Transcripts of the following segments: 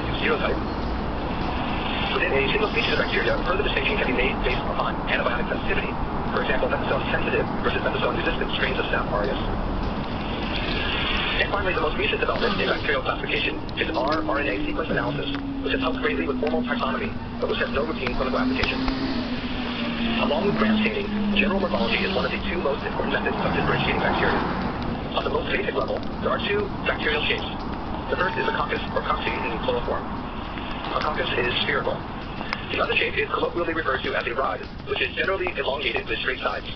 to serotype. Within a single species of bacteria, further distinction can be made based upon antibiotic sensitivity. For example, methicillin-sensitive versus methicillin-resistant strains of Staph aureus. And finally, the most recent development in bacterial classification is rRNA sequence analysis, which has helped greatly with formal taxonomy, but which has no routine clinical application. Along with gram staining, general morphology is one of the two most important methods of differentiating bacteria. On the most basic level, there are two bacterial shapes. The first is a coccus, or cocci in chloroform. A coccus is spherical. The other shape is colloquially referred to as a rod, which is generally elongated with straight sides.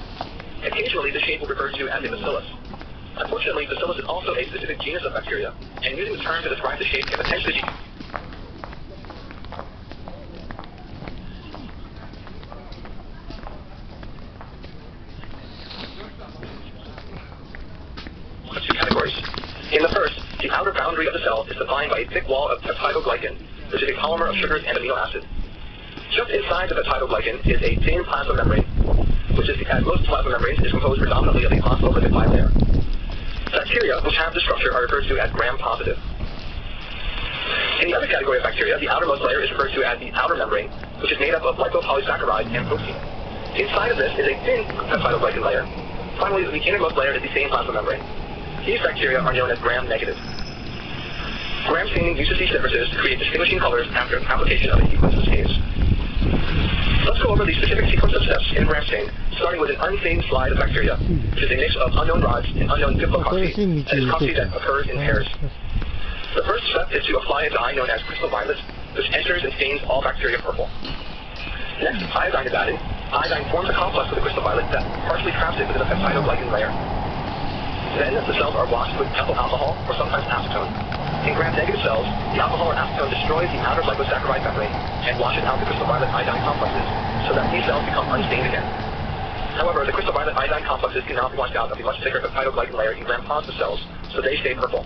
Occasionally, the shape will be referred to as a bacillus. Unfortunately, bacillus is also a specific genus of bacteria, and using the term to describe the shape can potentially be two categories. In the first, the outer boundary of the cell is defined by a thick wall of peptidoglycan, which is a polymer of sugars and amino acid. Just inside the peptidoglycan is a thin plasma membrane, which is, as most plasma membranes, is composed predominantly of a phospholipid bilayer. Bacteria, which have this structure, are referred to as gram-positive. In the other category of bacteria, the outermost layer is referred to as the outer membrane, which is made up of lipopolysaccharide and protein. Inside of this is a thin peptidoglycan layer. Finally, the innermost layer is the same plasma membrane. These bacteria are known as gram-negative. Gram staining uses these differences to create distinguishing colors after application of a sequence of stains. Let's go over the specific sequence of steps in gram stain, starting with an unstained slide of bacteria, which is a mix of unknown rods and unknown diplococci, that is cocci that occurs in pairs. The first step is to apply a dye known as crystal violet, which enters and stains all bacteria purple. Next, iodine is added. Iodine forms a complex with the crystal violet that partially traps it within a peptidoglycan layer. Then the cells are washed with ethyl alcohol, or sometimes acetone. In gram-negative cells, the alcohol or acetone destroys the outer liposaccharide membrane and washes out the crystal violet iodine complexes, so that these cells become unstained again. However, the crystal violet iodine complexes cannot be washed out of the much thicker peptidoglycan layer in gram-positive cells, so they stay purple.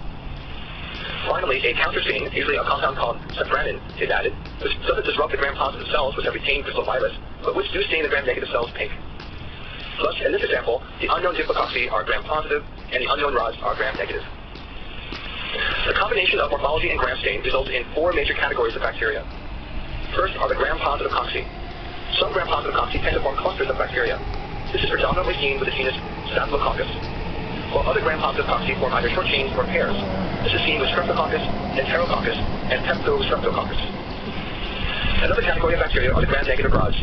Finally, a counterstain, usually a compound called safranin, is added, which doesn't disrupt the gram-positive cells, which have retained crystal violet, but which do stain the gram-negative cells pink. Thus, in this example, the unknown diplococci are gram-positive, and the unknown rods are gram-negative. The combination of morphology and gram stain results in four major categories of bacteria. First are the gram-positive cocci. Some gram-positive cocci tend to form clusters of bacteria. This is predominantly seen with the genus Staphylococcus, while other gram-positive cocci form either short chains or pairs. This is seen with Streptococcus, Enterococcus, and Peptostreptococcus. Another category of bacteria are the gram-negative rods.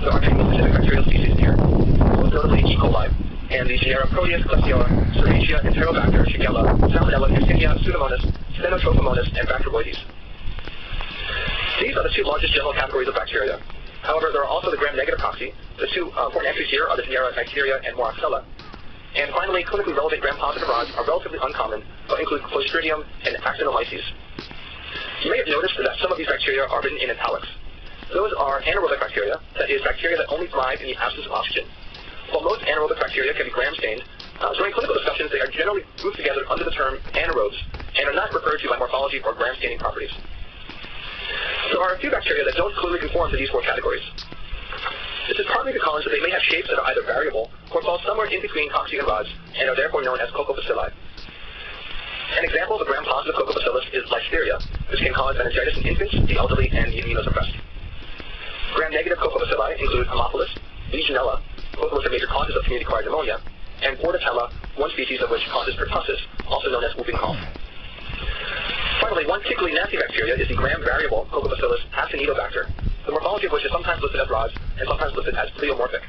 There are two specific bacterial species here, most notably E. coli, and the genera Proteus, Klebsiella, Serratia, Enterobacter, Shigella, Salmonella, Yersinia, Pseudomonas, Stenotrophomonas, and Bacteroides. These are the two largest general categories of bacteria. However, there are also the gram-negative cocci. The two important entries here are the genera Bacteria and Moraxella. And finally, clinically relevant gram-positive rods are relatively uncommon, but include Clostridium and Actinomyces. You may have noticed that some of these bacteria are written in italics. Those are anaerobic bacteria, that is, bacteria that only thrive in the absence of oxygen. While most anaerobic bacteria can be gram-stained, during clinical discussions they are generally grouped together under the term anaerobes and are not referred to by morphology or gram-staining properties. There are a few bacteria that don't clearly conform to these four categories. This is partly because they may have shapes that are either variable or fall somewhere in between cocci and rods and are therefore known as cocobacilli. An example of a gram-positive cocobacillus is Listeria, which can cause meningitis in infants, the elderly, and the immunosuppressed. Gram-negative cocobacilli include Haemophilus, Legionella, both of which are major causes of community-acquired pneumonia, and Bordetella, one species of which causes pertussis, also known as whooping cough. Finally, one particularly nasty bacteria is the gram-variable Cocobacillus acinetobacter, the morphology of which is sometimes listed as rods and sometimes listed as pleomorphic.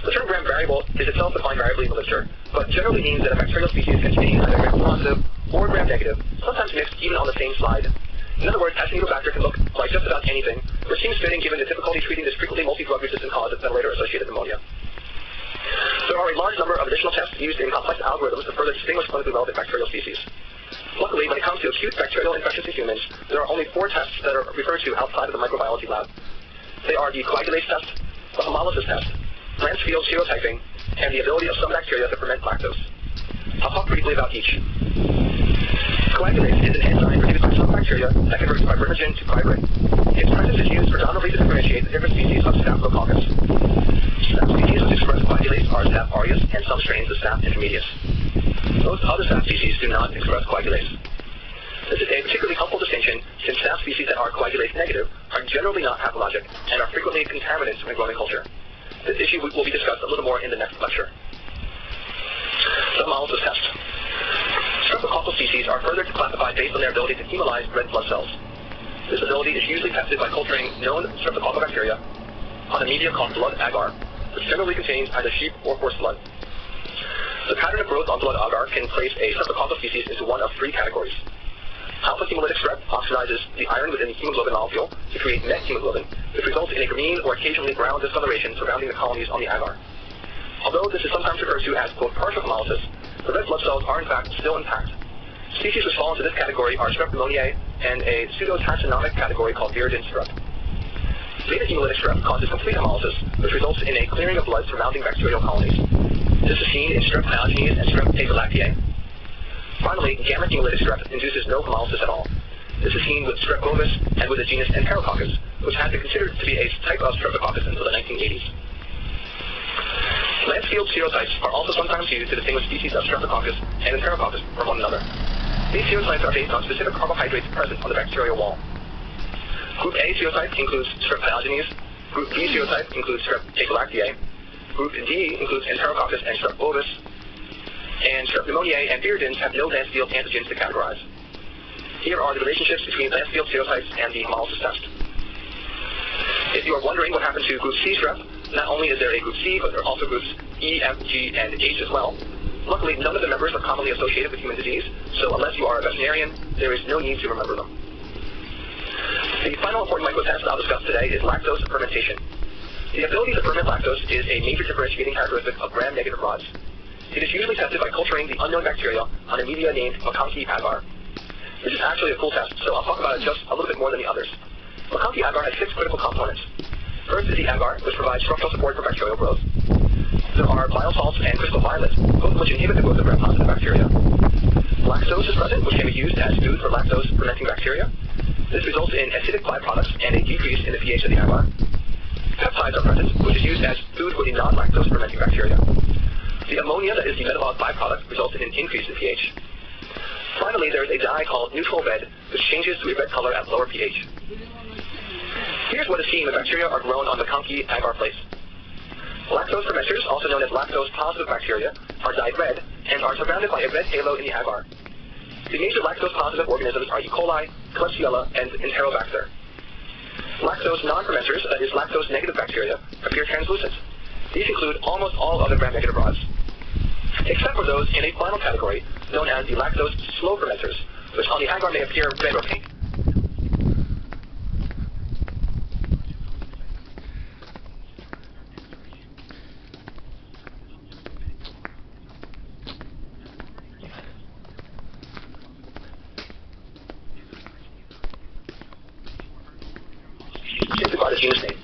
The term gram-variable is itself defined variably in the literature, but generally means that a bacterial species can stain either gram-positive or gram-negative, sometimes mixed even on the same slide. In other words, Acinetobacter can look like just about anything, which seems fitting given the difficulty treating this frequently multi-drug resistant cause of ventilator-associated pneumonia. There are a large number of additional tests used in complex algorithms to further distinguish clinically relevant bacterial species. Luckily, when it comes to acute bacterial infections in humans, there are only 4 tests that are referred to outside of the microbiology lab. They are the coagulase test, the hemolysis test, Lancefield serotyping, and the ability of some bacteria to ferment lactose. I'll talk briefly about each. Coagulase is an enzyme produced by some bacteria that converts fibrinogen to fibrate. Its presence is used predominantly to differentiate the different species of Staphylococcus. Staph species which express coagulase are Staph aureus and some strains of Staph intermedius. Most other Staph species do not express coagulase. This is a particularly helpful distinction since staph species that are coagulase negative are generally not pathologic and are frequently contaminants when grown in culture. This issue will be discussed a little more in the next lecture. The hemolysis test. Streptococcal species are further classified based on their ability to hemolyze red blood cells. This ability is usually tested by culturing known streptococcal bacteria on a media called blood agar, which generally contains either sheep or horse blood. The pattern of growth on blood agar can place a streptococcal species into one of three categories. Alpha hemolytic strep oxidizes the iron within the hemoglobin molecule to create net hemoglobin, which results in a green or occasionally brown discoloration surrounding the colonies on the agar. Although this is sometimes referred to as, quote, partial hemolysis, the red blood cells are in fact still intact. Species which fall into this category are Strep pneumoniae and a pseudotaxonomic category called Viridin strep. Beta hemolytic strep causes complete hemolysis, which results in a clearing of blood surrounding bacterial colonies. This is seen in Strep pyogenes and Strep tacrolactiae. Finally, gamma hemolytic strep induces no hemolysis at all. This is seen with Strep bovis and with the genus Enterococcus, which had been considered to be a type of Streptococcus until the 1980s. Lancefield serotypes are also sometimes used to distinguish species of Streptococcus and Enterococcus from one another. These serotypes are based on specific carbohydrates present on the bacterial wall. Group A serotype includes Strep pyogenes. Group B serotype includes Strep tacrolactiae. Group D includes Enterococcus and Strep bovis. And Strep pneumoniae and viridins have no Lancefield antigens to categorize. Here are the relationships between Lancefield serotypes and the hemolysis test. If you are wondering what happened to group C strep, not only is there a group C, but there are also groups E, F, G, and H as well. Luckily, none of the members are commonly associated with human disease, so unless you are a veterinarian, there is no need to remember them. The final important microtest I'll discuss today is lactose fermentation. The ability to ferment lactose is a major differentiating characteristic of gram-negative rods. It is usually tested by culturing the unknown bacteria on a media named MacConkey agar. This is actually a cool test, so I'll talk about it just a little bit more than the others. MacConkey agar has 6 critical components. First is the agar, which provides structural support for bacterial growth. There are bile salts and crystal violet, both of which inhibit the growth of gram-positive bacteria. Lactose is present, which can be used as food for lactose-fermenting bacteria. This results in acidic byproducts and a decrease in the pH of the agar. Peptides are present, which is used as food for the non-lactose fermenting bacteria. The ammonia that is the metabolic byproduct results in an increase in pH. Finally, there is a dye called neutral red, which changes to a red color at lower pH. Here's what is seen when bacteria are grown on the MacConkey agar plates. Lactose fermenters, also known as lactose-positive bacteria, are dyed red and are surrounded by a red halo in the agar. The major lactose-positive organisms are E. coli, Klebsiella, and Enterobacter. Lactose non-fermenters, that is lactose-negative bacteria, appear translucent. These include almost all other gram-negative rods, except for those in a final category known as the lactose-slow fermenters, which on the agar may appear red or pink. By the genus name.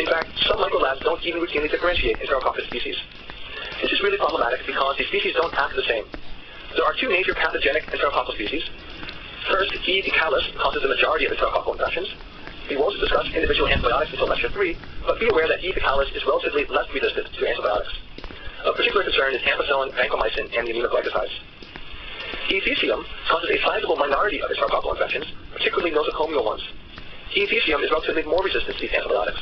In fact, some microlabs don't even routinely differentiate Enterococcus species. This is really problematic because the species don't act the same. There are 2 major pathogenic Enterococcal species. First, E. dicalis causes the majority of Enterococcal infections. We won't discuss individual antibiotics until lecture 3, but be aware that E. dicalis is relatively less resistant to antibiotics. Of particular concern is ampicillin, vancomycin, and the aminoglycosides. E. faecium causes a sizable minority of Enterococcal infections, particularly nosocomial ones. E. faecium is relatively more resistant to these antibiotics.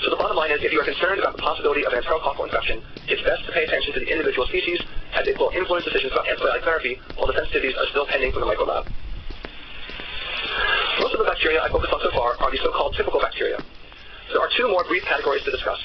So the bottom line is, if you are concerned about the possibility of an enterococcal infection, it's best to pay attention to the individual species, as it will influence decisions about antibiotic therapy while the sensitivities are still pending from the microlab. Most of the bacteria I focused on so far are the so-called typical bacteria. There are 2 more brief categories to discuss.